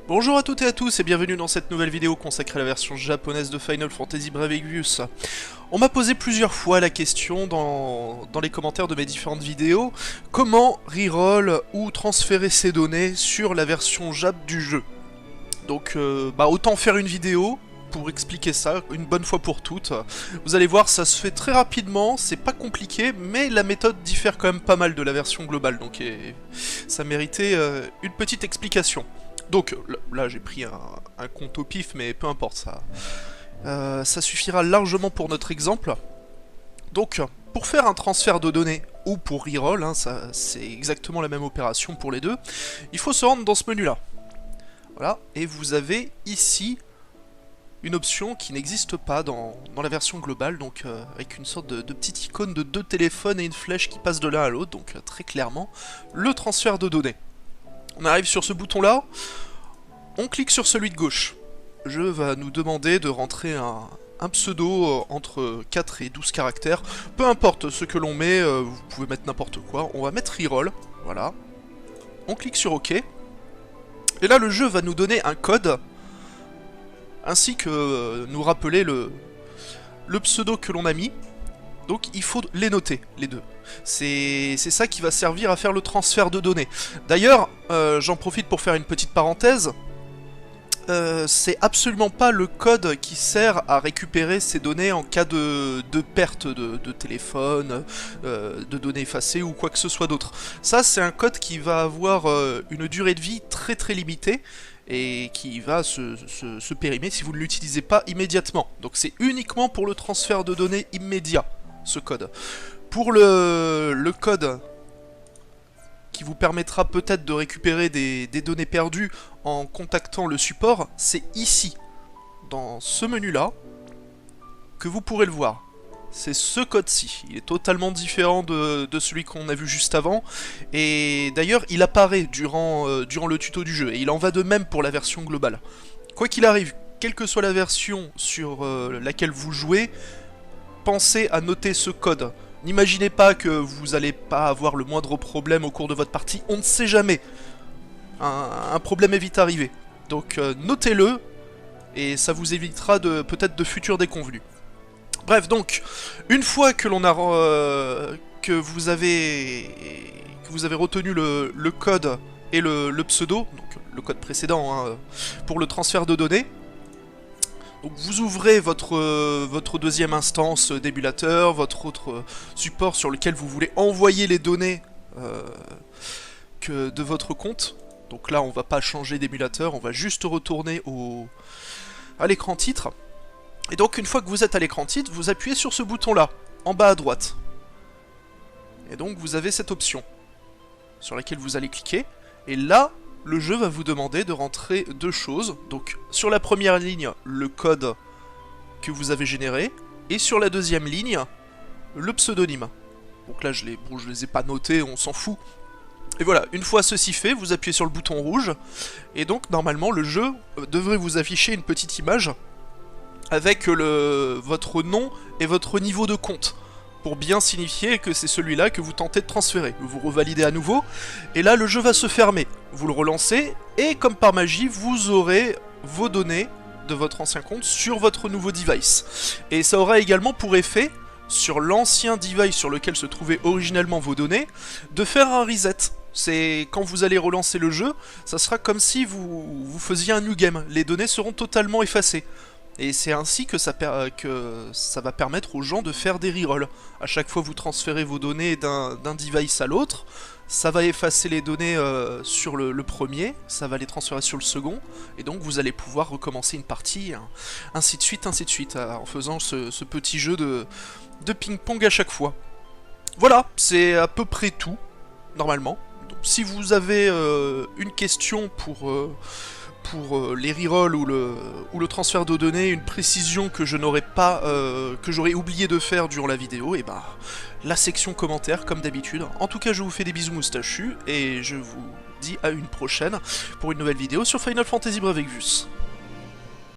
Bonjour à toutes et à tous et bienvenue dans cette nouvelle vidéo consacrée à la version japonaise de Final Fantasy Brave Exvius. On m'a posé plusieurs fois la question dans les commentaires de mes différentes vidéos, comment reroll ou transférer ces données sur la version Jap du jeu. Donc autant faire une vidéo pour expliquer ça une bonne fois pour toutes. Vous allez voir, ça se fait très rapidement, c'est pas compliqué, mais la méthode diffère quand même pas mal de la version globale, donc ça méritait une petite explication. Donc là j'ai pris un compte au pif, mais peu importe, ça suffira largement pour notre exemple. Donc pour faire un transfert de données ou pour reroll, hein, c'est exactement la même opération pour les deux, il faut se rendre dans ce menu là. Voilà, et vous avez ici une option qui n'existe pas dans la version globale, donc avec une sorte de petite icône de deux téléphones et une flèche qui passe de l'un à l'autre, donc très clairement le transfert de données. On arrive sur ce bouton là, on clique sur celui de gauche. Le jeu va nous demander de rentrer un pseudo entre 4 et 12 caractères. Peu importe ce que l'on met, vous pouvez mettre n'importe quoi. On va mettre reroll, voilà. On clique sur OK. Et là le jeu va nous donner un code, ainsi que nous rappeler le pseudo que l'on a mis. Donc il faut les noter, les deux. C'est ça qui va servir à faire le transfert de données. D'ailleurs, j'en profite pour faire une petite parenthèse. C'est absolument pas le code qui sert à récupérer ces données en cas de perte de téléphone, de données effacées ou quoi que ce soit d'autre. Ça, c'est un code qui va avoir une durée de vie très très limitée et qui va se périmer si vous ne l'utilisez pas immédiatement. Donc c'est uniquement pour le transfert de données immédiat, ce code. Pour le code qui vous permettra peut-être de récupérer des données perdues en contactant le support, c'est ici, dans ce menu-là, que vous pourrez le voir. C'est ce code-ci. Il est totalement différent de celui qu'on a vu juste avant, et d'ailleurs il apparaît durant le tuto du jeu, et il en va de même pour la version globale. Quoi qu'il arrive, quelle que soit la version sur laquelle vous jouez, pensez à noter ce code. N'imaginez pas que vous n'allez pas avoir le moindre problème au cours de votre partie, on ne sait jamais. Un problème est vite arrivé. Donc notez-le, et ça vous évitera peut-être de futures déconvenues. Bref, donc, une fois que l'on a que vous avez retenu le code et le pseudo, donc le code précédent hein, pour le transfert de données, donc vous ouvrez votre deuxième instance d'émulateur, votre autre support sur lequel vous voulez envoyer les données de votre compte. Donc là on va pas changer d'émulateur, on va juste retourner à l'écran titre. Et donc une fois que vous êtes à l'écran titre, vous appuyez sur ce bouton là, en bas à droite. Et donc vous avez cette option, sur laquelle vous allez cliquer, et là, le jeu va vous demander de rentrer deux choses. Donc sur la première ligne, le code que vous avez généré, et sur la deuxième ligne, le pseudonyme. Donc là je les ai pas notés, on s'en fout. Et voilà, une fois ceci fait, vous appuyez sur le bouton rouge, et donc normalement le jeu devrait vous afficher une petite image avec votre nom et votre niveau de compte, pour bien signifier que c'est celui-là que vous tentez de transférer. Vous revalidez à nouveau, et là le jeu va se fermer. Vous le relancez, et comme par magie, vous aurez vos données de votre ancien compte sur votre nouveau device. Et ça aura également pour effet, sur l'ancien device sur lequel se trouvaient originellement vos données, de faire un reset. C'est quand vous allez relancer le jeu, ça sera comme si vous faisiez un new game. Les données seront totalement effacées. Et c'est ainsi que ça va permettre aux gens de faire des rerolls. À chaque fois que vous transférez vos données d'un device à l'autre, ça va effacer les données sur le premier, ça va les transférer sur le second, et donc vous allez pouvoir recommencer une partie, hein, ainsi de suite, en faisant ce petit jeu de ping-pong à chaque fois. Voilà, c'est à peu près tout, normalement. Donc, si vous avez une question pour les rerolls ou le transfert de données, une précision que je n'aurais pas, que j'aurais oublié de faire durant la vidéo, et bah la section commentaires comme d'habitude. En tout cas je vous fais des bisous moustachus et je vous dis à une prochaine pour une nouvelle vidéo sur Final Fantasy Brave Exvius.